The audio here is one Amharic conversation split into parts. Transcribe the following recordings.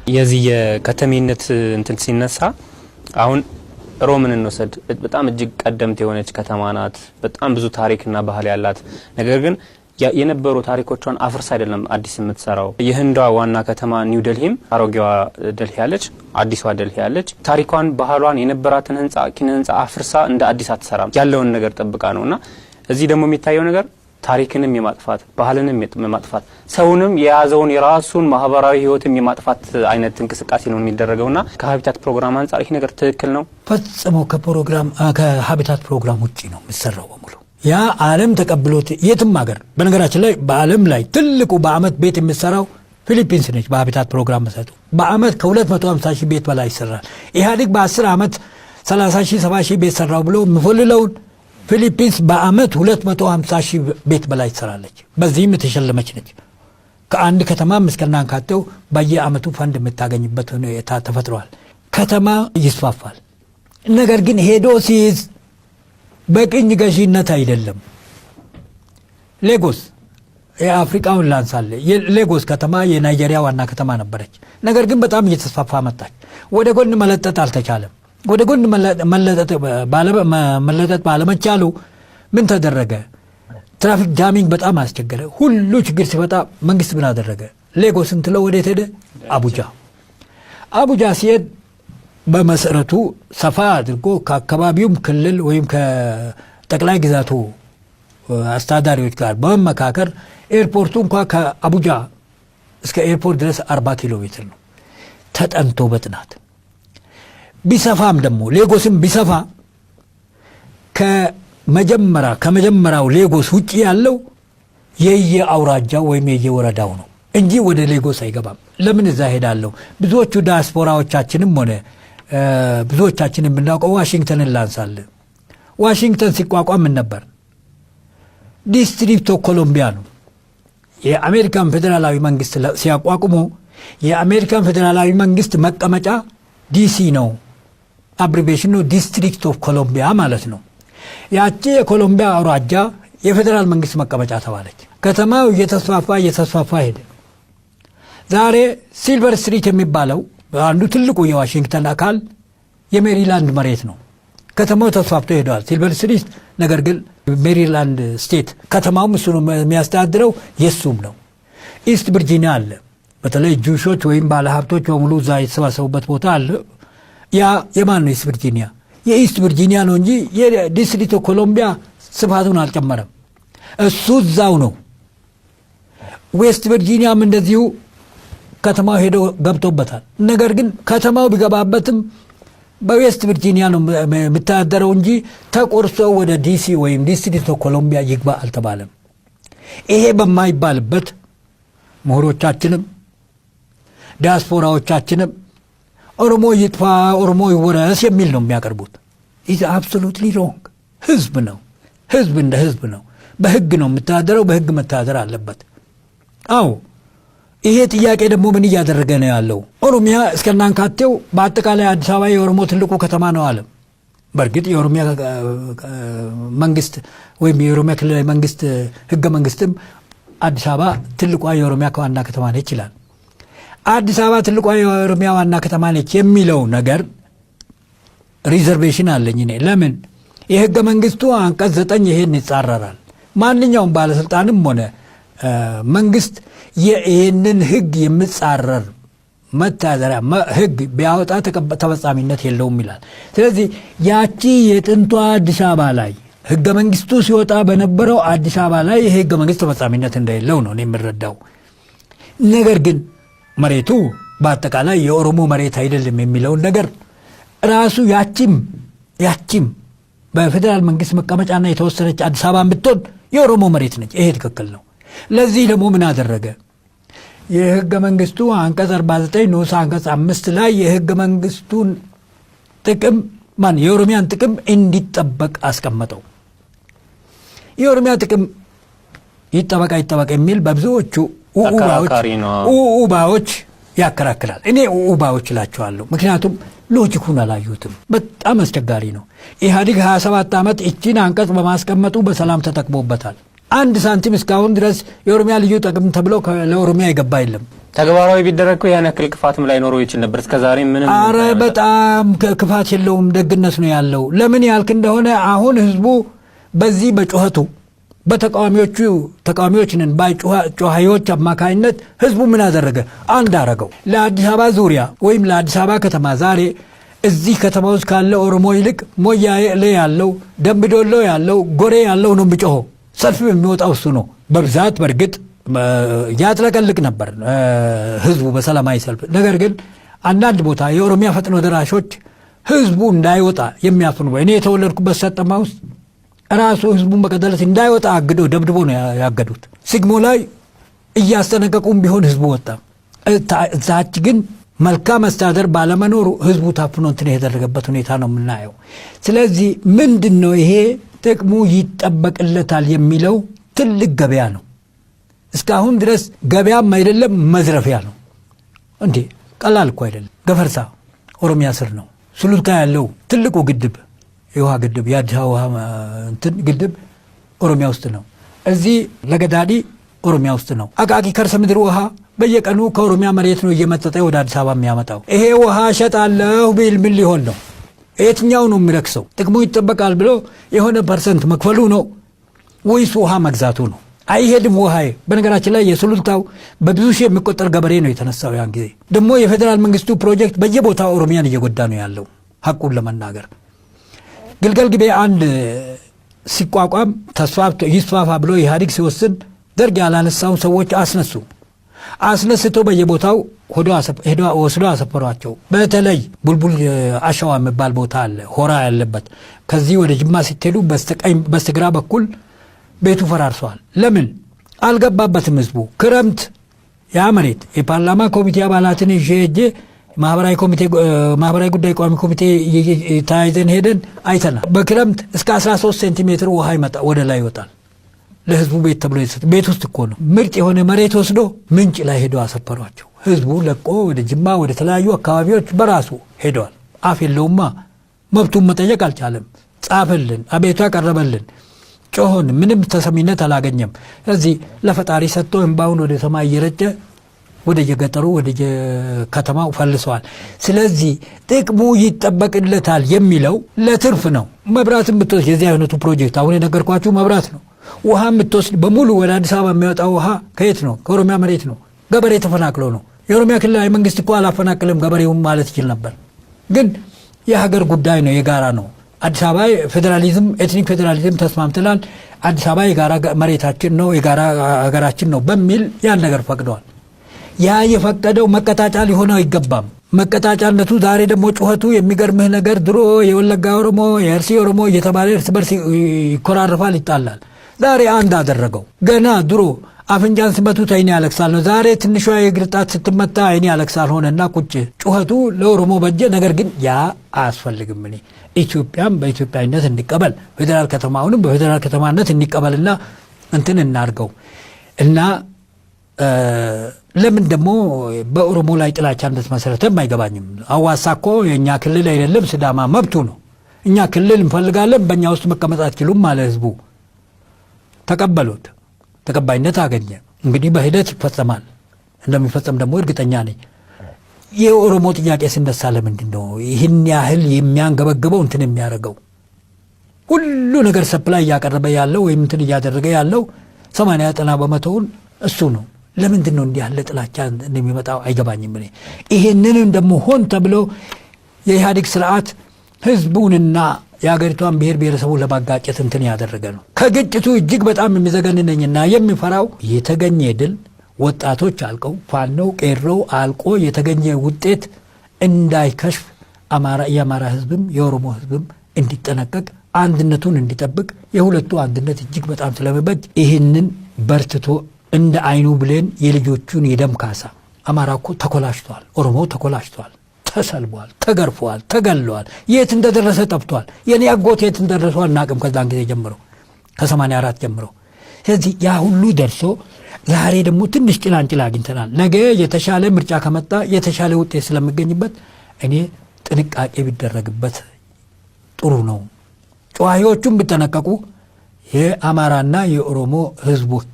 የዚህ የከተሜነት እንትን ሲነሳ አሁን ሮምን እንወስድ በጣም እጅግ ቀደምት የሆነች ከተማ ናት። በጣም ብዙ ታሪክና ባህል ያላት ነገር ግን የነበሩ ታሪኮቿን አፍርሳ አይደለም አዲስ የምትሰራው። የህንዷ ዋና ከተማ ኒው ዴልሂም አሮጌዋ ዴልሂ ያለች አዲስዋ ዴልሂ ያለች ታሪኳን ባህሏን የነበራትን ህንጻ ኪነ ህንጻ አፍርሳ እንደ አዲስ አትሰራም። ያለውን ነገር ጠብቃ ነውና እዚህ ደግሞ የሚታየው ነገር ታሪክንም የማጥፋት ባህልንም የማጥፋት ሰውንም የያዘውን የራሱን ማህበራዊ ህይወትም የማጥፋት አይነት እንቅስቃሴ ነው የሚደረገውና ከሀቢታት ፕሮግራም አንፃር ይሄ ነገር ትክክል ነው? ፈጽሞ ከሀቢታት ፕሮግራም ውጪ ነው የሚሰራው በሙሉ። ያ ዓለም ተቀብሎት የትም ሀገር በነገራችን ላይ በዓለም ላይ ትልቁ በአመት ቤት የሚሰራው ፊሊፒንስ ነች። በሀቢታት ፕሮግራም መሰጡ በአመት ከ250,000 ቤት በላይ ይሰራል። ኢህአዴግ በ10 አመት 30,000 70,000 ቤት ሰራው ብሎ የሚፈልለውን ፊሊፒንስ በአመት 250,000 ቤት በላይ ትሰራለች። በዚህም የተሸለመች ነች። ከአንድ ከተማ ምስከናንካተው በየአመቱ ፈንድ የምታገኝበት ሁኔታ ተፈጥሯል። ከተማ ይስፋፋል። ነገር ግን ሄዶ ሲይዝ በቅኝ ገዢነት አይደለም። ሌጎስ የአፍሪካውን ላንሳለ ሌጎስ ከተማ የናይጄሪያ ዋና ከተማ ነበረች። ነገር ግን በጣም እየተስፋፋ መጣች። ወደ ጎን መለጠጥ አልተቻለም። ወደ ጎን መለጠጥ ባለመቻሉ ምን ተደረገ? ትራፊክ ጃሚንግ በጣም አስቸገረ። ሁሉ ችግር ሲመጣ መንግስት ምን አደረገ? ሌጎስን ትለው ወዴት ሄደ? አቡጃ ሲሄድ በመሰረቱ ሰፋ አድርጎ ከአካባቢውም ክልል ወይም ከጠቅላይ ግዛቱ አስተዳዳሪዎች ጋር በመመካከር ኤርፖርቱ እንኳን ከአቡጃ እስከ ኤርፖርት ድረስ 40 ኪሎ ሜትር ነው ተጠንቶ በጥናት ቢሰፋም ደግሞ ሌጎስም ቢሰፋ ከመጀመሪያው ሌጎስ ውጪ ያለው የየአውራጃው ወይም የየወረዳው ነው እንጂ ወደ ሌጎስ አይገባም። ለምን እዛ ሄዳለሁ? ብዙዎቹ ዲያስፖራዎቻችንም ሆነ ብዙዎቻችን የምናውቀው ዋሽንግተንን ላንሳለን። ዋሽንግተን ሲቋቋም ምን ነበር? ዲስትሪክት ኦፍ ኮሎምቢያ ነው። የአሜሪካን ፌዴራላዊ መንግስት ሲያቋቁሙ የአሜሪካን ፌዴራላዊ መንግስት መቀመጫ ዲሲ ነው። አብሪቬሽን ነው ዲስትሪክት ኦፍ ኮሎምቢያ ማለት ነው። ያቺ የኮሎምቢያ አውራጃ የፌዴራል መንግስት መቀመጫ ተባለች። ከተማው እየተስፋፋ ሄደ። ዛሬ ሲልቨር ስትሪት የሚባለው አንዱ ትልቁ የዋሽንግተን አካል የሜሪላንድ መሬት ነው። ከተማው ተስፋፍቶ ሄዷል ሲልቨር ስትሪት። ነገር ግን ሜሪላንድ ስቴት ከተማውም እሱ ነው የሚያስተዳድረው፣ የሱም ነው። ኢስት ቨርጂኒያ አለ። በተለይ ጁሾች ወይም ባለሀብቶች በሙሉ እዛ የተሰባሰቡበት ቦታ አለ። ያ የማን ነው? ኢስት ቨርጂኒያ የኢስት ቨርጂኒያ ነው እንጂ የዲስትሪክት ኦፍ ኮሎምቢያ ስፋቱን አልጨመረም። እሱ እዛው ነው። ዌስት ቨርጂኒያም እንደዚሁ ከተማው ሄዶ ገብቶበታል። ነገር ግን ከተማው ቢገባበትም በዌስት ቨርጂኒያ ነው የሚተዳደረው እንጂ ተቆርሶ ወደ ዲሲ ወይም ዲስትሪክት ኦፍ ኮሎምቢያ ይግባ አልተባለም። ይሄ በማይባልበት ምሁሮቻችንም ዲያስፖራዎቻችንም ኦሮሞ ይጥፋ ኦሮሞ ይወረስ የሚል ነው የሚያቀርቡት። ኢዝ አብሶሉትሊ ሮንግ። ህዝብ ነው። ህዝብ እንደ ህዝብ ነው። በህግ ነው የምተዳደረው። በህግ መተዳደር አለበት። አዎ ይሄ ጥያቄ ደግሞ ምን እያደረገ ነው ያለው? ኦሮሚያ እስከናንካቴው በአጠቃላይ አዲስ አበባ የኦሮሞ ትልቁ ከተማ ነው አለ። በእርግጥ የኦሮሚያ መንግስት ወይም የኦሮሚያ ክልላዊ መንግስት ህገ መንግስትም አዲስ አበባ ትልቋ የኦሮሚያ ዋና ከተማ ነች ይላል። አዲስ አበባ ትልቋ የኦሮሚያ ዋና ከተማ ነች የሚለው ነገር ሪዘርቬሽን አለኝ እኔ። ለምን? የህገ መንግስቱ አንቀጽ 9 ይሄን ይጻረራል። ማንኛውም ባለስልጣንም ሆነ መንግስት ይህንን ህግ የሚጻረር መተዳደሪያ ህግ ቢያወጣ ተፈጻሚነት የለውም ይላል። ስለዚህ ያቺ የጥንቷ አዲስ አበባ ላይ ህገ መንግስቱ ሲወጣ በነበረው አዲስ አበባ ላይ ይሄ ህገ መንግስት ተፈጻሚነት እንደሌለው ነው የምረዳው። ነገር ግን መሬቱ በአጠቃላይ የኦሮሞ መሬት አይደለም የሚለውን ነገር ራሱ ያቺም በፌዴራል መንግስት መቀመጫና የተወሰነች አዲስ አበባ ብትሆን የኦሮሞ መሬት ነች። ይሄ ትክክል ነው። ለዚህ ደግሞ ምን አደረገ? የህገ መንግስቱ አንቀጽ 49 ንዑስ አንቀጽ 5 ላይ የህገ መንግስቱን ጥቅም የኦሮሚያን ጥቅም እንዲጠበቅ አስቀመጠው። የኦሮሚያ ጥቅም ይጠበቅ የሚል በብዙዎቹ ኡባዎች ያከራክራል። እኔ ኡባዎች እላቸዋለሁ። ምክንያቱም ሎጂኩን አላዩትም። በጣም አስቸጋሪ ነው። ኢህአዴግ 27 ዓመት እቺን አንቀጽ በማስቀመጡ በሰላም ተጠቅሞበታል። አንድ ሳንቲም እስካሁን ድረስ የኦሮሚያ ልዩ ጥቅም ተብሎ ለኦሮሚያ የገባ የለም። ተግባራዊ ቢደረግው ያን ያክል ክፋትም ላይ ኖሮ ይችላል ነበር እስከዛሬ ምንም አረ በጣም ክፋት የለውም ደግነት ነው ያለው ለምን ያልክ እንደሆነ አሁን ህዝቡ በዚህ በጩኸቱ ተቃዋሚዎችን ባይጩሃዮች አማካይነት ህዝቡ ምን አደረገ አንድ አረገው ለአዲስ አበባ ዙሪያ ወይም ለአዲስ አበባ ከተማ ዛሬ እዚህ ከተማ ውስጥ ካለ ኦሮሞ ይልቅ ሞያሌ ያለው ደምቢዶሎ ያለው ጎሬ ያለው ነው የሚጮኸው ሰልፍ የሚወጣው እሱ ነው በብዛት በርግጥ ያጥለቀልቅ ነበር ህዝቡ በሰላማዊ ሰልፍ ነገር ግን አንዳንድ ቦታ የኦሮሚያ ፈጥኖ ደራሾች ህዝቡ እንዳይወጣ የሚያፍኑ እኔ የተወለድኩበት ሰጠማ ውስጥ ራሱ ህዝቡን በቀደለት እንዳይወጣ አግዶ ደብድቦ ነው ያገዱት ሲግሞ ላይ እያስጠነቀቁም ቢሆን ህዝቡ ወጣ እዛች ግን መልካም አስተዳደር ባለመኖሩ ህዝቡ ታፍኖ እንትን የተደረገበት ሁኔታ ነው የምናየው ስለዚህ ምንድነው ይሄ ጥቅሙ ይጠበቅለታል የሚለው ትልቅ ገበያ ነው እስካሁን ድረስ ገበያም አይደለም መዝረፊያ ነው እንዴ ቀላል እኮ አይደለም ገፈርሳ ኦሮሚያ ስር ነው ሱሉልታ ያለው ትልቁ ግድብ የውሃ ግድብ የአዲስ አበባ እንትን ግድብ ኦሮሚያ ውስጥ ነው እዚህ ለገዳዲ ኦሮሚያ ውስጥ ነው አቃቂ ከርሰ ምድር ውሃ በየቀኑ ከኦሮሚያ መሬት ነው እየመጠጠ ወደ አዲስ አበባ የሚያመጣው ይሄ ውሃ ሸጣለሁ ቢል ምን ሊሆን ነው የትኛው ነው የሚረክሰው ጥቅሙ ይጠበቃል ብሎ የሆነ ፐርሰንት መክፈሉ ነው ወይስ ውሃ መግዛቱ ነው አይሄድም ውሃዬ በነገራችን ላይ የሱሉልታው በብዙ ሺህ የሚቆጠር ገበሬ ነው የተነሳው ያን ጊዜ ደግሞ የፌደራል መንግስቱ ፕሮጀክት በየቦታው ኦሮሚያን እየጎዳ ነው ያለው ሐቁን ለመናገር ግልገል ግቤ አንድ ሲቋቋም ተስፋፍቶ ይስፋፋ ብሎ ኢህአዴግ ሲወስን ደርግ ያላነሳው ሰዎች አስነስቶ በየቦታው ሄዶ ወስዶ አሰፈሯቸው በተለይ ቡልቡል አሸዋ የሚባል ቦታ አለ ሆራ ያለበት ከዚህ ወደ ጅማ ሲተዱ በስተግራ በኩል ቤቱ ፈራርሷል ለምን አልገባበትም ህዝቡ ክረምት ያ መሬት የፓርላማ ኮሚቴ አባላትን ይዤ ማህበራዊ ጉዳይ ቋሚ ኮሚቴ ታይዘን ሄደን አይተናል በክረምት እስከ 13 ሴንቲሜትር ውሃ ይመጣ ወደ ላይ ይወጣል ለህዝቡ ቤት ተብሎ ይሰጥ ቤት ውስጥ እኮ ነው ምርጥ የሆነ መሬት ወስዶ ምንጭ ላይ ሄዶ አሰፈሯቸው ህዝቡ ለቆ ወደ ጅማ ወደ ተለያዩ አካባቢዎች በራሱ ሄዷል አፍ የለውማ መብቱን መጠየቅ አልቻለም ጻፈልን አቤቱ ያቀረበልን ጮሆን ምንም ተሰሚነት አላገኘም ስለዚህ ለፈጣሪ ሰጥቶ እንባውን ወደ ሰማይ እየረጨ ወደ የገጠሩ ወደ ከተማው ፈልሰዋል ስለዚህ ጥቅሙ ይጠበቅለታል የሚለው ለትርፍ ነው መብራትም ብትወስድ የዚህ አይነቱ ፕሮጀክት አሁን የነገርኳችሁ መብራት ነው ውሃም ብትወስድ በሙሉ ወደ አዲስ አበባ የሚወጣው ውሃ ከየት ነው ከኦሮሚያ መሬት ነው ገበሬ ተፈናቅሎ ነው የኦሮሚያ ክልላዊ መንግስት እኮ አላፈናቅልም ገበሬውን ማለት ይችል ነበር ግን የሀገር ጉዳይ ነው የጋራ ነው አዲስ አበባ ፌደራሊዝም ኤትኒክ ፌደራሊዝም ተስማምተናል አዲስ አበባ የጋራ መሬታችን ነው የጋራ ሀገራችን ነው በሚል ያን ነገር ፈቅደዋል ያ የፈቀደው መቀጣጫ ሊሆነው አይገባም መቀጣጫነቱ ዛሬ ደግሞ ጩኸቱ የሚገርምህ ነገር ድሮ የወለጋ ኦሮሞ የእርሲ ኦሮሞ እየተባለ እርስ በርስ ይኮራረፋል ይጣላል ዛሬ አንድ አደረገው ገና ድሮ አፍንጫን ሲመቱት አይኔ ያለቅሳል ነው ዛሬ ትንሿ የእግር ጣት ስትመታ አይኔ ያለቅሳል ሆነና ቁጭ ጩኸቱ ለኦሮሞ በጀ ነገር ግን ያ አያስፈልግም እኔ ኢትዮጵያም በኢትዮጵያዊነት እንዲቀበል ፌደራል ከተማውንም በፌደራል ከተማነት እንዲቀበልና እንትን እናርገው እና ለምን ደግሞ በኦሮሞ ላይ ጥላቻ እንደተመሰረተም አይገባኝም አዋሳኮ የኛ ክልል አይደለም ሲዳማ መብቱ ነው እኛ ክልል እንፈልጋለን በእኛ ውስጥ መቀመጥ አትችሉም ማለት ህዝቡ ተቀበሉት ተቀባይነት አገኘ እንግዲህ በሂደት ይፈጸማል እንደሚፈጸም ደግሞ እርግጠኛ ነኝ የኦሮሞ ጥያቄ ሲነሳ ለምንድን ነው ይህን ያህል የሚያንገበግበው እንትን የሚያደርገው ሁሉ ነገር ሰፕላይ እያቀረበ ያለው ወይም እንትን እያደረገ ያለው 80-90% እሱ ነው ለምንድን ነው እንዲህ ያለ ጥላቻ እንደሚመጣው አይገባኝም እኔ ይሄንን ደግሞ ሆን ተብሎ የኢህአዴግ ስርዓት ህዝቡንና የሀገሪቷን ብሔር ብሔረሰቡን ለማጋጨት እንትን ያደረገ ነው ከግጭቱ እጅግ በጣም የሚዘገንነኝና የሚፈራው የተገኘ ድል ወጣቶች አልቀው ፋኖው ቄሮው አልቆ የተገኘ ውጤት እንዳይከሽፍ የአማራ ህዝብም የኦሮሞ ህዝብም እንዲጠነቀቅ አንድነቱን እንዲጠብቅ የሁለቱ አንድነት እጅግ በጣም ስለሚበጅ ይህንን በርትቶ እንደ አይኑ ብሌን የልጆቹን የደም ካሳ አማራ እኮ ተኮላሽቷል ኦሮሞ ተኮላሽቷል ተሰልቧል ተገርፏል ተገለዋል የት እንደደረሰ ጠፍቷል የኔ አጎት የት እንደደረሰ አናቅም ከዛን ጊዜ ጀምሮ ከ84 ጀምሮ ስለዚህ ያ ሁሉ ደርሶ ዛሬ ደግሞ ትንሽ ጭላንጭላ አግኝተናል ነገ የተሻለ ምርጫ ከመጣ የተሻለ ውጤት ስለሚገኝበት እኔ ጥንቃቄ ቢደረግበት ጥሩ ነው ጨዋዮቹም ቢጠነቀቁ የአማራና የኦሮሞ ህዝቦች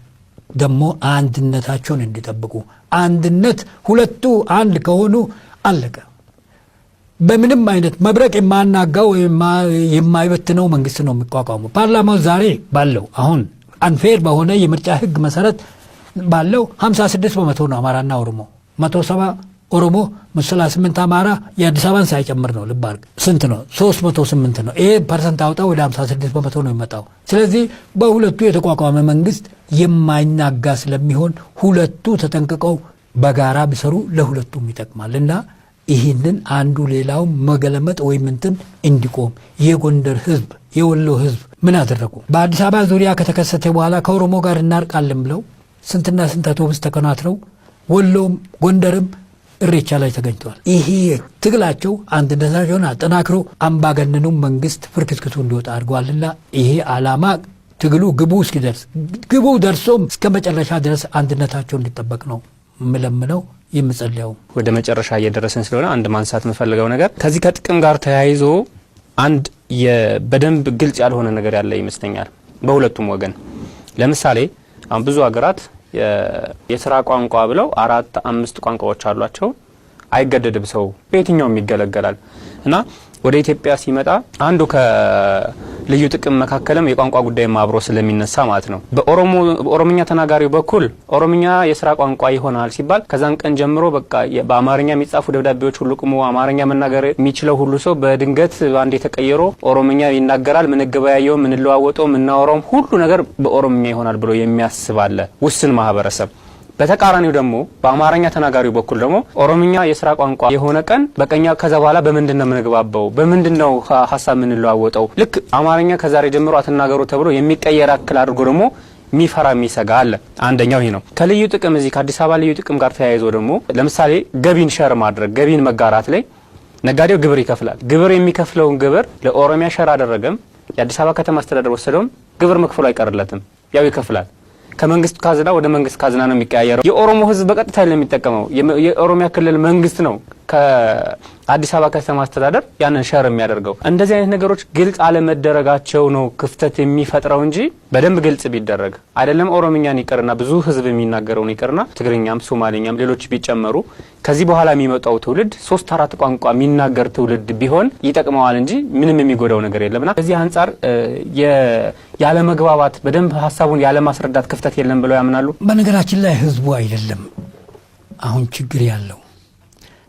ደግሞ አንድነታቸውን እንዲጠብቁ አንድነት ሁለቱ አንድ ከሆኑ አለቀ። በምንም አይነት መብረቅ የማናጋው የማይበትነው መንግስት ነው የሚቋቋመው። ፓርላማው ዛሬ ባለው አሁን አንፌር በሆነ የምርጫ ህግ መሰረት ባለው 56% ነው አማራና ኦሮሞ 170 ኦሮሞ 38 አማራ የአዲስ አበባን ሳይጨምር ነው። ልብ አድርግ ስንት ነው? 308 ነው። ይሄ ፐርሰንት አውጣ ወደ 56% ነው የሚመጣው። ስለዚህ በሁለቱ የተቋቋመ መንግስት የማይናጋ ስለሚሆን ሁለቱ ተጠንቅቀው በጋራ ቢሰሩ ለሁለቱም ይጠቅማልና ይህንን አንዱ ሌላው መገለመጥ ወይም እንትን እንዲቆም የጎንደር ህዝብ የወሎ ህዝብ ምን አደረጉ? በአዲስ አበባ ዙሪያ ከተከሰተ በኋላ ከኦሮሞ ጋር እናርቃለን ብለው ስንትና ስንት አውቶቡስ ተከናትረው ወሎም ጎንደርም እሬቻ ላይ ተገኝተዋል። ይሄ ትግላቸው አንድነታቸውን አጠናክሮ አምባገነኑ መንግስት ፍርክስክቱ እንዲወጣ አድርገዋልና ይሄ ዓላማ ትግሉ ግቡ እስኪደርስ ግቡ ደርሶም እስከ መጨረሻ ድረስ አንድነታቸው እንዲጠበቅ ነው ምለምነው የምጸልየው። ወደ መጨረሻ እየደረስን ስለሆነ አንድ ማንሳት የምፈልገው ነገር ከዚህ ከጥቅም ጋር ተያይዞ አንድ በደንብ ግልጽ ያልሆነ ነገር ያለ ይመስለኛል በሁለቱም ወገን። ለምሳሌ አሁን ብዙ ሀገራት የሥራ ቋንቋ ብለው 4-5 ቋንቋዎች አሏቸው። አይገደድም ሰው በየትኛውም ይገለገላል እና ወደ ኢትዮጵያ ሲመጣ አንዱ ከልዩ ጥቅም መካከለም የቋንቋ ጉዳይ አብሮ ስለሚነሳ ማለት ነው። በኦሮምኛ ተናጋሪው በኩል ኦሮምኛ የሥራ ቋንቋ ይሆናል ሲባል ከዛን ቀን ጀምሮ በቃ በአማርኛ የሚጻፉ ደብዳቤዎች ሁሉ ቆሞ አማርኛ መናገር የሚችለው ሁሉ ሰው በድንገት አንድ የተቀየሮ ኦሮምኛ ይናገራል። ምን ገበያየው ምን ለዋወጠው ምን ናወራው ሁሉ ነገር በኦሮምኛ ይሆናል ብሎ የሚያስብ አለ ውስን ማህበረሰብ። በተቃራኒው ደግሞ በአማርኛ ተናጋሪው በኩል ደግሞ ኦሮምኛ የሥራ ቋንቋ የሆነ ቀን በቀኛ ከዛ በኋላ በምንድነው ምንግባባው በምንድነው ሐሳብ ምን ለዋወጠው ልክ አማርኛ ከዛሬ ጀምሮ አትናገሩ ተብሎ የሚቀየር አክል አድርጎ ደግሞ ሚፈራ የሚሰጋ አለ። አንደኛው ይሄ ነው። ከልዩ ጥቅም እዚህ ከአዲስ አበባ ልዩ ጥቅም ጋር ተያይዞ ደግሞ ለምሳሌ ገቢን ሸር ማድረግ ገቢን መጋራት ላይ ነጋዴው ግብር ይከፍላል። ግብር የሚከፍለውን ግብር ለኦሮሚያ ሸር አደረገም የአዲስ አበባ ከተማ አስተዳደር ወሰደውም ግብር መክፈሉ አይቀርለትም ያው ይከፍላል። ከመንግስት ካዝና ወደ መንግስት ካዝና ነው የሚቀያየረው። የኦሮሞ ህዝብ በቀጥታ የሚጠቀመው የኦሮሚያ ክልል መንግስት ነው ከአዲስ አበባ ከተማ አስተዳደር ያንን ሸር የሚያደርገው። እንደዚህ አይነት ነገሮች ግልጽ አለመደረጋቸው ነው ክፍተት የሚፈጥረው እንጂ በደንብ ግልጽ ቢደረግ አይደለም ኦሮምኛን ይቀርና ብዙ ህዝብ የሚናገረውን ይቀርና ትግርኛም ሶማሌኛም ሌሎች ቢጨመሩ ከዚህ በኋላ የሚመጣው ትውልድ 3-4 ቋንቋ የሚናገር ትውልድ ቢሆን ይጠቅመዋል እንጂ ምንም የሚጎዳው ነገር የለምና ከዚህ አንፃር ያለ መግባባት በደንብ ሐሳቡን ያለ ማስረዳት ክፍተት የለም ብለው ያምናሉ። በነገራችን ላይ ህዝቡ አይደለም አሁን ችግር ያለው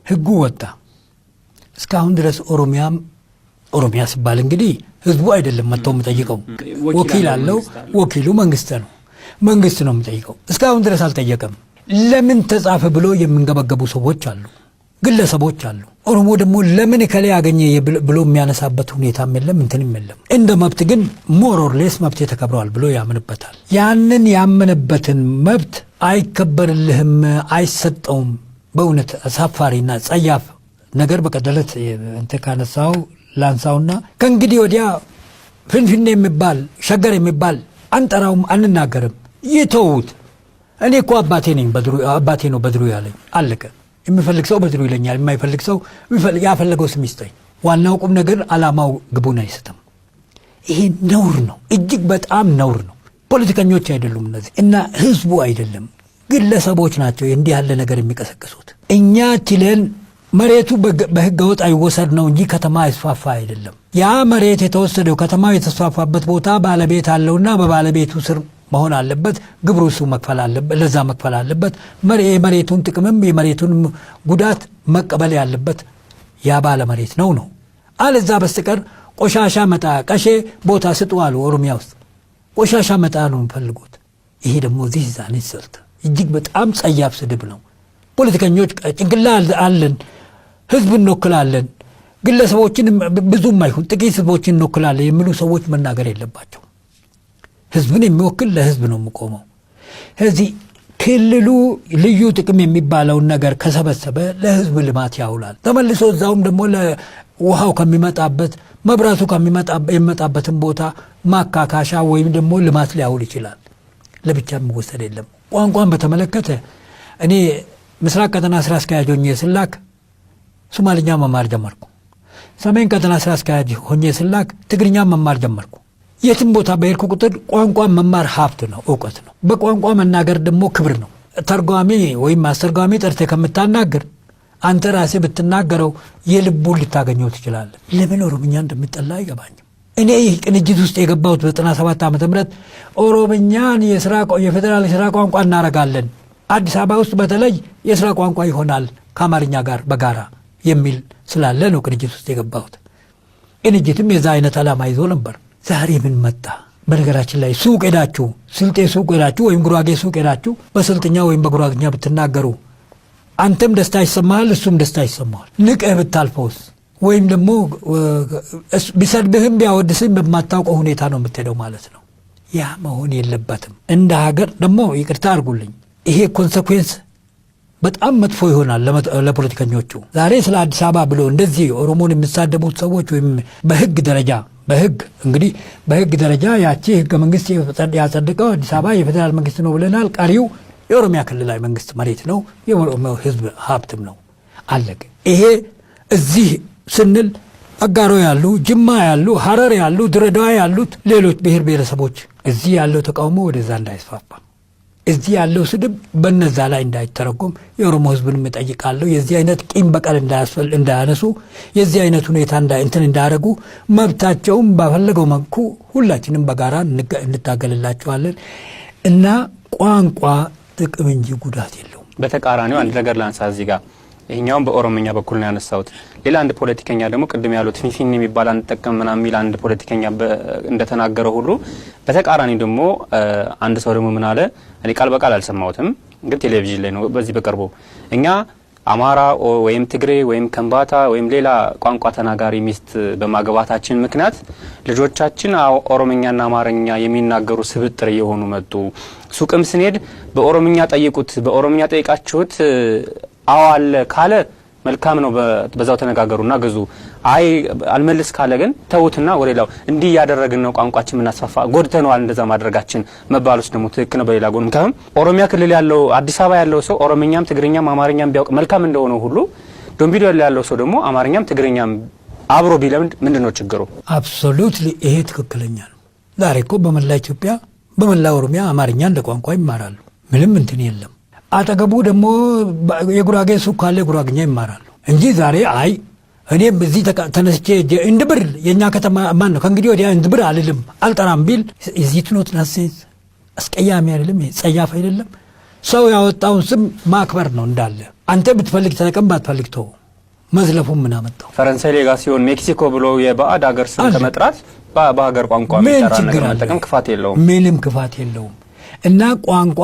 ህጉ ወጣ። እስካሁን ድረስ ኦሮሚያ ሲባል እንግዲህ ህዝቡ አይደለም መጥተው የሚጠይቀው ወኪል አለው። ወኪሉ መንግስት ነው የሚጠይቀው። እስካሁን ድረስ አልጠየቀም። ለምን ተጻፈ ብሎ የሚንገበገቡ ሰዎች አሉ፣ ግለሰቦች አሉ። ኦሮሞ ደግሞ ለምን ከለ ያገኘ ብሎ የሚያነሳበት ሁኔታም የለም እንትንም የለም። እንደ መብት ግን ሞር ኦር ሌስ መብት ተከብረዋል ብሎ ያምንበታል። ያንን ያመነበትን መብት አይከበርልህም፣ አይሰጠውም። በእውነት አሳፋሪና ጸያፍ ነገር በቀደለት እንተ ካነሳው ላንሳውና ከእንግዲህ ወዲያ ፍንፍኔ የሚባል ሸገር የሚባል አንጠራውም አንናገርም ይተውት። እኔ እኮ አባቴ ነው በድሩ ያለኝ አለቀ። የሚፈልግ ሰው በድሩ ይለኛል፣ የማይፈልግ ሰው ያፈለገው ስም ይስጠኝ። ዋናው ቁም ነገር ዓላማው ግቡን አይስተም። ይሄ ነውር ነው፣ እጅግ በጣም ነውር ነው። ፖለቲከኞች አይደሉም እነዚህ እና ህዝቡ አይደለም ግለሰቦች ናቸው እንዲህ ያለ ነገር የሚቀሰቅሱት። እኛ ችለን መሬቱ በህገ ወጥ አይወሰድ ነው እንጂ ከተማ አይስፋፋ አይደለም። ያ መሬት የተወሰደው ከተማው የተስፋፋበት ቦታ ባለቤት አለውና በባለቤቱ ስር መሆን አለበት። ግብሩ እሱ መክፈል አለበት፣ ለዛ መክፈል አለበት። የመሬቱን ጥቅምም የመሬቱን ጉዳት መቀበል ያለበት ያ ባለ መሬት ነው። አለዛ በስተቀር ቆሻሻ መጣ ቀሼ ቦታ ስጡ አሉ ኦሮሚያ ውስጥ ቆሻሻ መጣ ነው የሚፈልጉት። ይሄ ደግሞ እዚህ ዛኔ ሰልተ እጅግ በጣም ጸያፍ ስድብ ነው። ፖለቲከኞች ጭንቅላት አለን፣ ህዝብ እንወክላለን፣ ግለሰቦችን ብዙም አይሁን ጥቂት ህዝቦችን እንወክላለን የሚሉ ሰዎች መናገር የለባቸው። ህዝብን የሚወክል ለህዝብ ነው የሚቆመው። ስለዚህ ክልሉ ልዩ ጥቅም የሚባለውን ነገር ከሰበሰበ ለህዝብ ልማት ያውላል። ተመልሶ እዛውም ደግሞ ለውሃው ከሚመጣበት መብራቱ የሚመጣበትን ቦታ ማካካሻ ወይም ደግሞ ልማት ሊያውል ይችላል። ለብቻ የሚወሰድ የለም። ቋንቋን በተመለከተ እኔ ምስራቅ ቀጠና ስራ አስኪያጅ ሆኜ ስላክ ሶማሊኛ መማር ጀመርኩ። ሰሜን ቀጠና ስራ አስኪያጅ ሆኜ ስላክ ትግርኛ መማር ጀመርኩ። የትም ቦታ በሄድኩ ቁጥር ቋንቋ መማር ሀብት ነው፣ እውቀት ነው። በቋንቋ መናገር ደግሞ ክብር ነው። ተርጓሚ ወይም አስተርጓሚ ጠርተህ ከምታናገር አንተ ራስህ ብትናገረው የልቡን ልታገኘው ትችላለህ። ለምን ኦሮምኛ እንደሚጠላ አይገባኝም። እኔ ይህ ቅንጅት ውስጥ የገባሁት በ97 ዓመተ ምህረት ኦሮምኛን የፌዴራል የሥራ ቋንቋ እናረጋለን፣ አዲስ አበባ ውስጥ በተለይ የሥራ ቋንቋ ይሆናል ከአማርኛ ጋር በጋራ የሚል ስላለ ነው ቅንጅት ውስጥ የገባሁት። ቅንጅትም የዛ አይነት ዓላማ ይዞ ነበር። ዛሬ ምን መጣ? በነገራችን ላይ ሱቅ ሄዳችሁ ስልጤ ሱቅ ሄዳችሁ ወይም ጉራጌ ሱቅ ሄዳችሁ በስልጥኛ ወይም በጉራግኛ ብትናገሩ አንተም ደስታ ይሰማሃል፣ እሱም ደስታ ይሰማዋል። ንቀህ ብታልፈውስ ወይም ደግሞ ቢሰድብህም ቢያወድስህም በማታውቀው ሁኔታ ነው የምትሄደው ማለት ነው። ያ መሆን የለበትም። እንደ ሀገር ደግሞ ይቅርታ አድርጉልኝ፣ ይሄ ኮንሰኩዌንስ በጣም መጥፎ ይሆናል ለፖለቲከኞቹ። ዛሬ ስለ አዲስ አበባ ብሎ እንደዚህ ኦሮሞን የሚሳደቡት ሰዎች ወይም በህግ ደረጃ እንግዲህ በህግ ደረጃ ያቺ ህገ መንግስት ያጸደቀው አዲስ አበባ የፌዴራል መንግስት ነው ብለናል። ቀሪው የኦሮሚያ ክልላዊ መንግስት መሬት ነው፣ የኦሮሞ ህዝብ ሀብትም ነው። አለቀ። ይሄ እዚህ ስንል አጋሮ ያሉ፣ ጅማ ያሉ፣ ሀረር ያሉ፣ ድሬዳዋ ያሉት ሌሎች ብሔር ብሔረሰቦች እዚህ ያለው ተቃውሞ ወደዛ እንዳይስፋፋ፣ እዚህ ያለው ስድብ በነዛ ላይ እንዳይተረጎም የኦሮሞ ህዝብንም እጠይቃለሁ። የዚህ አይነት ቂም በቀል እንዳያነሱ፣ የዚህ አይነት ሁኔታ እንትን እንዳያደርጉ፣ መብታቸውም ባፈለገው መልኩ ሁላችንም በጋራ እንታገልላቸዋለን እና ቋንቋ ጥቅም እንጂ ጉዳት የለውም። በተቃራኒው አንድ ነገር ላንሳ እዚህ ጋር ይሄኛውን በኦሮምኛ በኩል ነው ያነሳሁት። ሌላ አንድ ፖለቲከኛ ደግሞ ቅድም ያሉት ፊንፊኔ የሚባል አንጠቀም ምናምን የሚል አንድ ፖለቲከኛ እንደተናገረው ሁሉ በተቃራኒ ደግሞ አንድ ሰው ደግሞ ምን አለ፣ እኔ ቃል በቃል አልሰማሁትም፣ ግን ቴሌቪዥን ላይ ነው በዚህ በቅርቡ እኛ አማራ ወይም ትግሬ ወይም ከምባታ ወይም ሌላ ቋንቋ ተናጋሪ ሚስት በማግባታችን ምክንያት ልጆቻችን ኦሮምኛና አማርኛ የሚናገሩ ስብጥር እየሆኑ መጡ። ሱቅም ስንሄድ በኦሮምኛ ጠይቁት፣ በኦሮምኛ ጠይቃችሁት አዋለ ካለ መልካም ነው፣ በዛው ተነጋገሩና ግዙ። አይ አልመልስ ካለ ግን ተውትና ወሬላው እንዲህ ያደረግን ነው ቋንቋችን ምናስፋፋ ጎድተናል። እንደዛ ማድረጋችን መባሉስ ደግሞ ትክክል ነው። በሌላ ጎን ምካም ኦሮሚያ ክልል ያለው አዲስ አበባ ያለው ሰው ኦሮምኛም ትግርኛም አማርኛም ቢያውቅ መልካም እንደሆነ ሁሉ ዶምቢዶ ያለው ሰው ደግሞ አማርኛም ትግርኛም አብሮ ቢለምድ ምንድነው ችግሩ? አብሶሉትሊ ይሄ ትክክለኛ ነው። ዛሬ እኮ በመላ ኢትዮጵያ በመላ ኦሮሚያ አማርኛ እንደ ቋንቋ ይማራሉ። ምንም እንትን የለም። አጠገቡ ደግሞ የጉራጌ ሱቅ ካለ ጉራግኛ ይማራሉ እንጂ ዛሬ አይ እኔም በዚህ ተነስቼ እንድብር የኛ ከተማ ማን ነው ከእንግዲህ ወዲያ እንድብር አልልም አልጠራም ቢል እዚህ ትኖት ናሴስ አስቀያሚ አይደለም? ጸያፍ አይደለም? ሰው ያወጣውን ስም ማክበር ነው እንዳለ። አንተ ብትፈልግ ተጠቀም፣ ባትፈልግ ተው። መዝለፉ ምን አመጣው? ፈረንሳይ ሌጋ ሲሆን ሜክሲኮ ብሎ የባዕድ ሀገር ስም ከመጥራት በሀገር ቋንቋ የሚጠራ ነገር መጠቀም ክፋት የለውም። ምንም ክፋት የለውም። እና ቋንቋ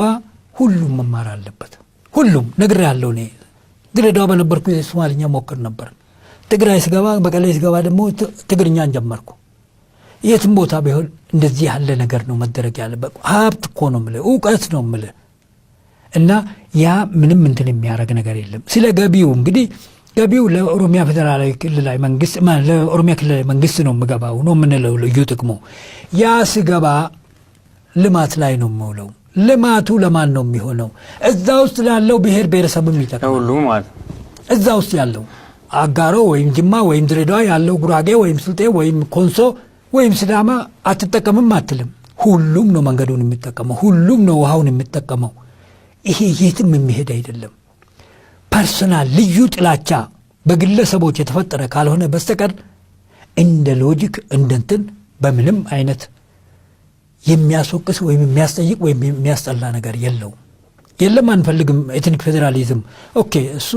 ሁሉም መማር አለበት። ሁሉም ነግር ያለው ነው። ድሬዳዋ በነበርኩ ሶማሊኛ ሞክር ነበር። ትግራይ ስገባ በቀሌ ስገባ ደግሞ ትግርኛን ጀመርኩ። የትም ቦታ ቢሆን እንደዚህ ያለ ነገር ነው መደረግ ያለበት። ሀብት እኮ ነው የምልህ፣ እውቀት ነው የምልህ። እና ያ ምንም እንትን የሚያደርግ ነገር የለም። ስለ ገቢው እንግዲህ ገቢው ለኦሮሚያ ፌዴራላዊ ክልላዊ መንግስት ለኦሮሚያ ክልላዊ መንግስት ነው የምገባው ነው የምንለው ልዩ ጥቅሙ። ያ ስገባ ልማት ላይ ነው የምውለው። ልማቱ ለማን ነው የሚሆነው? እዛ ውስጥ ላለው ብሔር ብሔረሰብም ይጠቅማል። ሁሉ ማለት እዛ ውስጥ ያለው አጋሮ ወይም ጅማ ወይም ድሬዳዋ ያለው ጉራጌ ወይም ስልጤ ወይም ኮንሶ ወይም ሲዳማ አትጠቀምም አትልም። ሁሉም ነው መንገዱን የሚጠቀመው፣ ሁሉም ነው ውሃውን የሚጠቀመው። ይሄ የትም የሚሄድ አይደለም። ፐርሰናል ልዩ ጥላቻ በግለሰቦች የተፈጠረ ካልሆነ በስተቀር እንደ ሎጂክ እንደንትን በምንም አይነት የሚያስወቅስ ወይም የሚያስጠይቅ ወይም የሚያስጠላ ነገር የለም። አንፈልግም ኤትኒክ ፌዴራሊዝም። ኦኬ፣ እሱ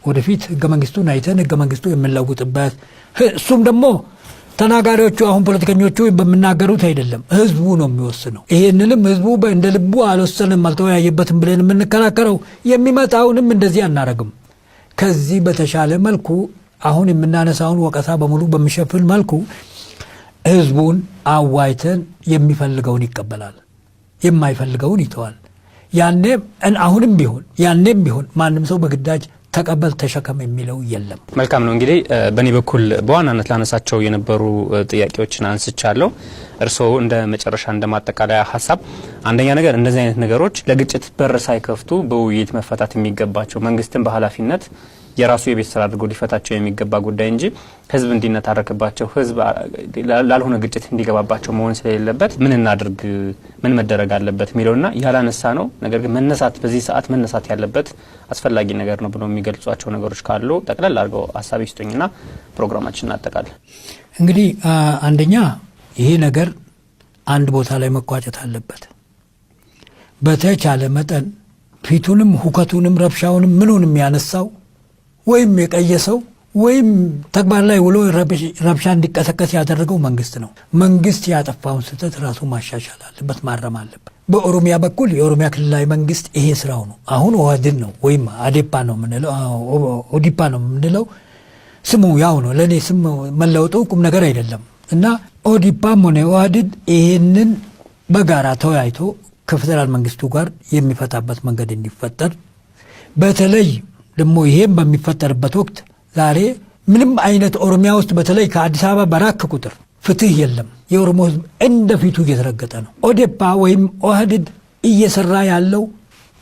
ወደፊት ህገ መንግስቱን አይተን ህገ መንግስቱ የምንለውጥበት፣ እሱም ደግሞ ተናጋሪዎቹ አሁን ፖለቲከኞቹ በሚናገሩት አይደለም፣ ህዝቡ ነው የሚወስነው። ይሄንንም ህዝቡ እንደ ልቡ አልወሰንም አልተወያየበትም ብለን የምንከራከረው የሚመጣውንም እንደዚህ አናረግም። ከዚህ በተሻለ መልኩ አሁን የምናነሳውን ወቀሳ በሙሉ በሚሸፍን መልኩ ህዝቡን አዋይተን የሚፈልገውን ይቀበላል፣ የማይፈልገውን ይተዋል። አሁንም ቢሆን ማንም ሰው በግዳጅ ተቀበል ተሸከም የሚለው የለም። መልካም ነው። እንግዲህ በእኔ በኩል በዋናነት ላነሳቸው የነበሩ ጥያቄዎችን አንስቻለሁ። እርስዎ እንደ መጨረሻ እንደማጠቃለያ ሀሳብ አንደኛ ነገር እንደዚህ አይነት ነገሮች ለግጭት በር ሳይከፍቱ በውይይት መፈታት የሚገባቸው መንግስትን በኃላፊነት የራሱ የቤት ስራ አድርጎ ሊፈታቸው የሚገባ ጉዳይ እንጂ ህዝብ እንዲነታረክባቸው ህዝብ ላልሆነ ግጭት እንዲገባባቸው መሆን ስለሌለበት ምን እናድርግ ምን መደረግ አለበት የሚለውና ያላነሳ ነው ነገር ግን መነሳት በዚህ ሰዓት መነሳት ያለበት አስፈላጊ ነገር ነው ብሎ የሚገልጿቸው ነገሮች ካሉ ጠቅላላ አድርገው ሐሳብ ይስጡኝና ፕሮግራማችንን እናጠቃለን። እንግዲህ አንደኛ ይሄ ነገር አንድ ቦታ ላይ መቋጨት አለበት። በተቻለ መጠን ፊቱንም ሁከቱንም ረብሻውንም ምኑንም ያነሳው ወይም የቀየሰው ወይም ተግባር ላይ ውሎ ረብሻ እንዲቀሰቀስ ያደረገው መንግስት ነው። መንግስት ያጠፋውን ስህተት ራሱ ማሻሻል አለበት፣ ማረም አለበት። በኦሮሚያ በኩል የኦሮሚያ ክልላዊ መንግስት ይሄ ስራው ነው። አሁን ኦህዴድ ነው ወይም አዴፓ ነው የምንለው ኦዲፓ ነው የምንለው ስሙ ያው ነው። ለኔ ስም መለወጡ ቁም ነገር አይደለም እና ኦዲፓም ሆነ ኦህዴድ ይሄንን በጋራ ተወያይቶ ከፌደራል መንግስቱ ጋር የሚፈታበት መንገድ እንዲፈጠር በተለይ ደግሞ ይሄም በሚፈጠርበት ወቅት ዛሬ ምንም አይነት ኦሮሚያ ውስጥ በተለይ ከአዲስ አበባ በራክ ቁጥር ፍትህ የለም። የኦሮሞ ህዝብ እንደ ፊቱ እየተረገጠ ነው። ኦዴፓ ወይም ኦህዴድ እየሰራ ያለው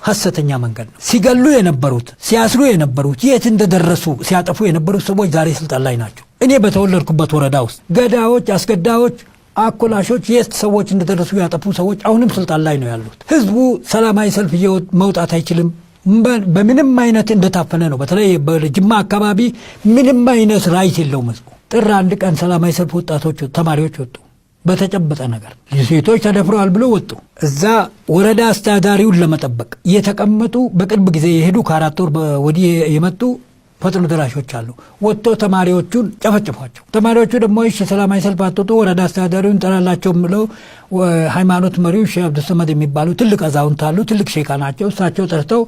ሐሰተኛ መንገድ ነው። ሲገሉ የነበሩት ሲያስሩ የነበሩት የት እንደደረሱ ሲያጠፉ የነበሩት ሰዎች ዛሬ ስልጣን ላይ ናቸው። እኔ በተወለድኩበት ወረዳ ውስጥ ገዳዎች፣ አስገዳዮች፣ አኮላሾች የት ሰዎች እንደደረሱ ያጠፉ ሰዎች አሁንም ስልጣን ላይ ነው ያሉት። ህዝቡ ሰላማዊ ሰልፍ መውጣት አይችልም። በምንም አይነት እንደታፈነ ነው። በተለይ በጅማ አካባቢ ምንም አይነት ራይት የለውም ህዝቡ። ጥር 1 ቀን ሰላማዊ ሰልፍ ወጣቶች ተማሪዎች ወጡ። በተጨበጠ ነገር ሴቶች ተደፍረዋል ብሎ ወጡ። እዛ ወረዳ አስተዳዳሪውን ለመጠበቅ የተቀመጡ በቅርብ ጊዜ የሄዱ ከ4 ወር ወዲህ የመጡ ፈጥኖ ደራሾች አሉ። ወጥቶ ተማሪዎቹን ጨፈጨፏቸው። ተማሪዎቹ ደግሞ እሺ ሰላማዊ ሰልፍ አትወጡ ወረዳ አስተዳዳሪውን ጠራላቸው ብለው ሃይማኖት መሪው ሼህ አብዱሰመድ የሚባሉ ትልቅ አዛውንት አሉ፣ ትልቅ ሼካ ናቸው። እሳቸው ጠርተው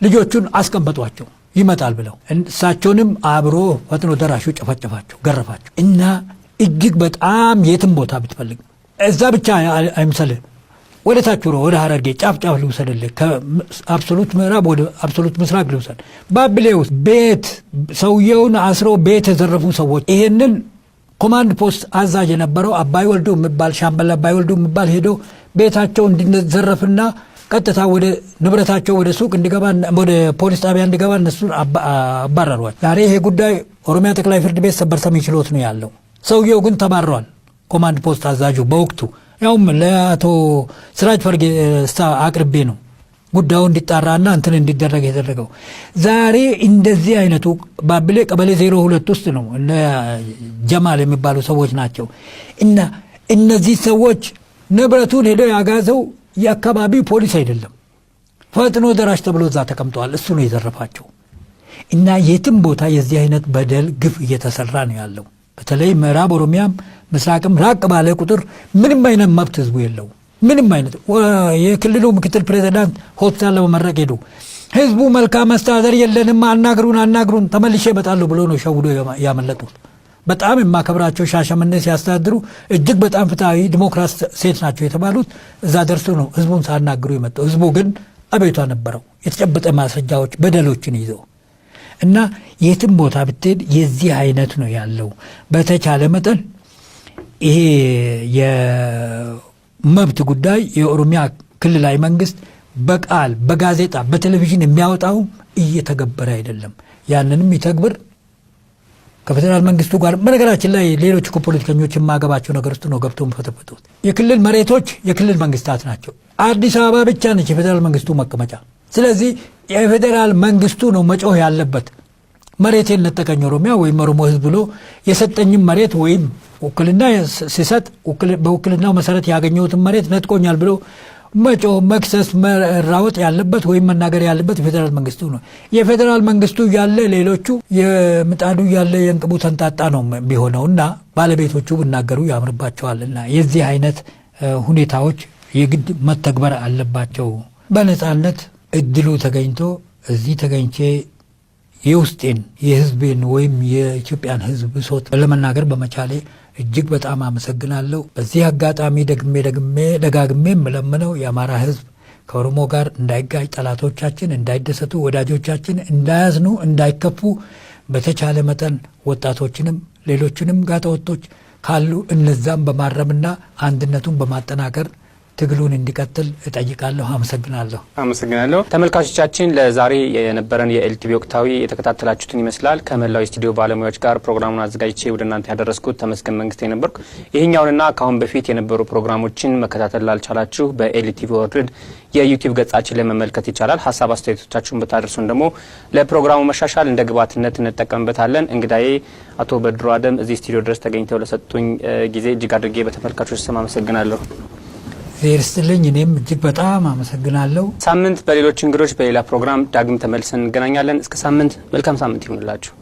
ልጆቹን አስቀምጧቸው ይመጣል ብለው እሳቸውንም አብሮ ፈጥኖ ደራሹ ጨፈጨፋቸው፣ ገረፋቸው እና እጅግ በጣም የትም ቦታ ብትፈልግ እዛ ብቻ አይምሰልህ ወደ ታች ወደ ሐረርጌ ጫፍ ልውሰድልህ፣ ከአብሶሉት ምዕራብ ወደ አብሶሉት ምስራቅ ልውሰድ። ባብሌ ውስጥ ቤት ሰውየውን አስረው ቤት የዘረፉ ሰዎች ይሄንን ኮማንድ ፖስት አዛዥ የነበረው አባይ ወልዶ የሚባል ሻምበል አባይ ወልዶ የሚባል ሄዶ ቤታቸው እንዲዘረፍና ቀጥታ ወደ ንብረታቸው ወደ ሱቅ እንዲገባ ወደ ፖሊስ ጣቢያ እንዲገባ እነሱን አባረሯል። ዛሬ ይሄ ጉዳይ ኦሮሚያ ጠቅላይ ፍርድ ቤት ሰበር ሰሚ ችሎት ነው ያለው። ሰውየው ግን ተባረዋል። ኮማንድ ፖስት አዛዡ በወቅቱ ያውም ለአቶ ስራጅ ፈርጌሳ አቅርቤ ነው ጉዳዩ እንዲጣራና እንትን እንዲደረግ የተደረገው። ዛሬ እንደዚህ አይነቱ ባብሌ ቀበሌ 02 ውስጥ ነው እነ ጀማል የሚባሉ ሰዎች ናቸው። እና እነዚህ ሰዎች ንብረቱን ሄደው ያጋዘው የአካባቢው ፖሊስ አይደለም፣ ፈጥኖ ደራሽ ተብሎ እዛ ተቀምጠዋል። እሱ ነው የዘረፋቸው። እና የትም ቦታ የዚህ አይነት በደል ግፍ እየተሰራ ነው ያለው። በተለይ ምዕራብ ኦሮሚያም ምስራቅም ራቅ ባለ ቁጥር ምንም አይነት መብት ህዝቡ የለው። ምንም አይነት የክልሉ ምክትል ፕሬዝዳንት ሆስፒታል ለመመረቅ ሄዱ። ህዝቡ መልካም አስተዳደር የለንም አናግሩን ተመልሼ እመጣለሁ ብሎ ነው ሸውዶ ያመለጡት። በጣም የማከብራቸው ሻሸመኔ ሲያስተዳድሩ እጅግ በጣም ፍትሃዊ ዲሞክራሲ ሴት ናቸው የተባሉት እዛ ደርሶ ነው ህዝቡን ሳናግሩ የመጣው። ህዝቡ ግን አቤቷ ነበረው የተጨበጠ ማስረጃዎች በደሎችን ይዘው እና የትም ቦታ ብትሄድ የዚህ አይነት ነው ያለው። በተቻለ መጠን ይሄ የመብት ጉዳይ የኦሮሚያ ክልላዊ መንግስት በቃል በጋዜጣ በቴሌቪዥን የሚያወጣው እየተገበረ አይደለም። ያንንም ይተግብር ከፌደራል መንግስቱ ጋር። በነገራችን ላይ ሌሎች ፖለቲከኞች የማገባቸው ነገር ውስጥ ነው ገብተው ፈተፈቱት። የክልል መሬቶች የክልል መንግስታት ናቸው። አዲስ አበባ ብቻ ነች የፌደራል መንግስቱ መቀመጫ። ስለዚህ የፌደራል መንግስቱ ነው መጮህ ያለበት። መሬቴን ነጠቀኝ ኦሮሚያ ወይም ኦሮሞ ህዝብ ብሎ የሰጠኝም መሬት ወይም ውክልና ሲሰጥ በውክልናው መሰረት ያገኘሁትን መሬት ነጥቆኛል ብሎ መጮህ፣ መክሰስ፣ መራወጥ ያለበት ወይም መናገር ያለበት የፌደራል መንግስቱ ነው። የፌደራል መንግስቱ ያለ ሌሎቹ የምጣዱ ያለ የእንቅቡ ተንጣጣ ነው ቢሆነውና ባለቤቶቹ ብናገሩ ያምርባቸዋልና የዚህ አይነት ሁኔታዎች የግድ መተግበር አለባቸው። በነጻነት እድሉ ተገኝቶ እዚህ ተገኝቼ የውስጤን የህዝቤን ወይም የኢትዮጵያን ህዝብ ብሶት ለመናገር በመቻሌ እጅግ በጣም አመሰግናለሁ። በዚህ አጋጣሚ ደጋግሜ የምለምነው የአማራ ህዝብ ከኦሮሞ ጋር እንዳይጋጭ፣ ጠላቶቻችን እንዳይደሰቱ፣ ወዳጆቻችን እንዳያዝኑ፣ እንዳይከፉ በተቻለ መጠን ወጣቶችንም ሌሎችንም ጋጠወጦች ካሉ እነዛም በማረምና አንድነቱን በማጠናከር ትግሉን እንዲቀጥል እጠይቃለሁ። አመሰግናለሁ። ተመልካቾቻችን ለዛሬ የነበረን የኤልቲቪ ወቅታዊ የተከታተላችሁትን ይመስላል። ከመላው ስቱዲዮ ባለሙያዎች ጋር ፕሮግራሙን አዘጋጅቼ ወደ እናንተ ያደረስኩት ተመስገን መንግስቴ ነበርኩ። ይሄኛውንና ካሁን በፊት የነበሩ ፕሮግራሞችን መከታተል ላልቻላችሁ በኤልቲቪ ወርልድ የዩቲዩብ ገጻችን ላይ መመልከት ይቻላል። ሀሳብ አስተያየቶቻችሁን ብታደርሱን ደግሞ ለፕሮግራሙ መሻሻል እንደ ግብዓትነት እንጠቀምበታለን። እንግዳዬ አቶ በድሩ አደም እዚህ ስቱዲዮ ድረስ ተገኝተው ለሰጡኝ ጊዜ እጅግ አድርጌ በተመልካቾች ስም አመሰግናለሁ። ዜርስትልኝ እኔም እጅግ በጣም አመሰግናለሁ። ሳምንት በሌሎች እንግዶች በሌላ ፕሮግራም ዳግም ተመልሰን እንገናኛለን። እስከ ሳምንት መልካም ሳምንት ይሁንላችሁ።